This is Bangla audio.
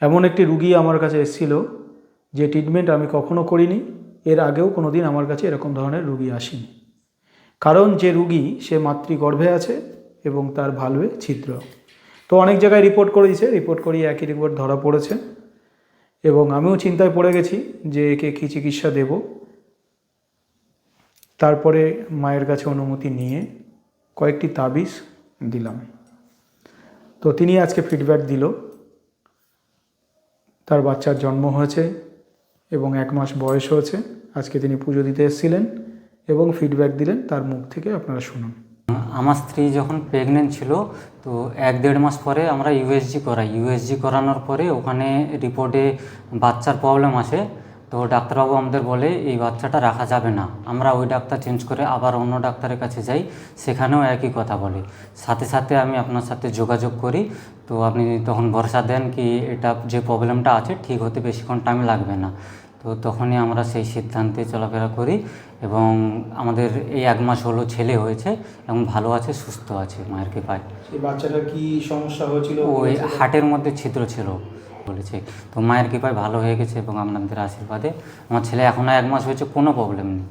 এমন একটি রুগী আমার কাছে এসেছিল যে ট্রিটমেন্ট আমি কখনো করিনি, এর আগেও কোনো দিন আমার কাছে এরকম ধরনের রুগী আসেনি। কারণ যে রুগী সে মাতৃগর্ভে আছে এবং তার ভালভে ছিদ্র। তো অনেক জায়গায় রিপোর্ট করিয়েছে, রিপোর্ট করিয়ে একই রিপোর্ট ধরা পড়েছে এবং আমিও চিন্তায় পড়ে গেছি যে একে কী চিকিৎসা দেব। তারপরে মায়ের কাছে অনুমতি নিয়ে কয়েকটি তাবিজ দিলাম। তো তিনি আজকে ফিডব্যাক দিল, তার বাচ্চার জন্ম হয়েছে এবং 1 মাস বয়স হয়েছে। আজকে তিনি পুজো দিতে এসেছিলেন এবং ফিডব্যাক দিলেন, তার মুখ থেকে আপনারা শুনুন। আমার স্ত্রী যখন প্রেগনেন্ট ছিল তো 1-1.5 মাস পরে আমরা ইউএসজি করাই। ইউএসজি করানোর পরে ওখানে রিপোর্টে বাচ্চার প্রবলেম আসে। তো ডাক্তারবাবু আমাদের বলে এই বাচ্চাটা রাখা যাবে না। আমরা ওই ডাক্তার চেঞ্জ করে আবার অন্য ডাক্তারের কাছে যাই, সেখানেও একই কথা বলে। সাথে সাথে আমি আপনার সাথে যোগাযোগ করি, তো আপনি তখন ভরসা দেন কি এটা যে প্রবলেমটা আছে ঠিক হতে বেশিক্ষণ টাইম লাগবে না। তো তখনই আমরা সেই সিদ্ধান্তে চলাফেরা করি এবং আমাদের এই 1 মাস হলো ছেলে হয়েছে এবং ভালো আছে, সুস্থ আছে মায়ের কৃপায়। সেই বাচ্চাটার কি সমস্যা হয়েছিল? ওই হার্টের মধ্যে ছিদ্র ছিল বলেছে। তো মায়ের কৃপায় ভালো হয়ে গেছে এবং আপনাদের আশীর্বাদে আমার ছেলে এখনও 1 মাস হয়েছে, কোনো প্রবলেম নেই।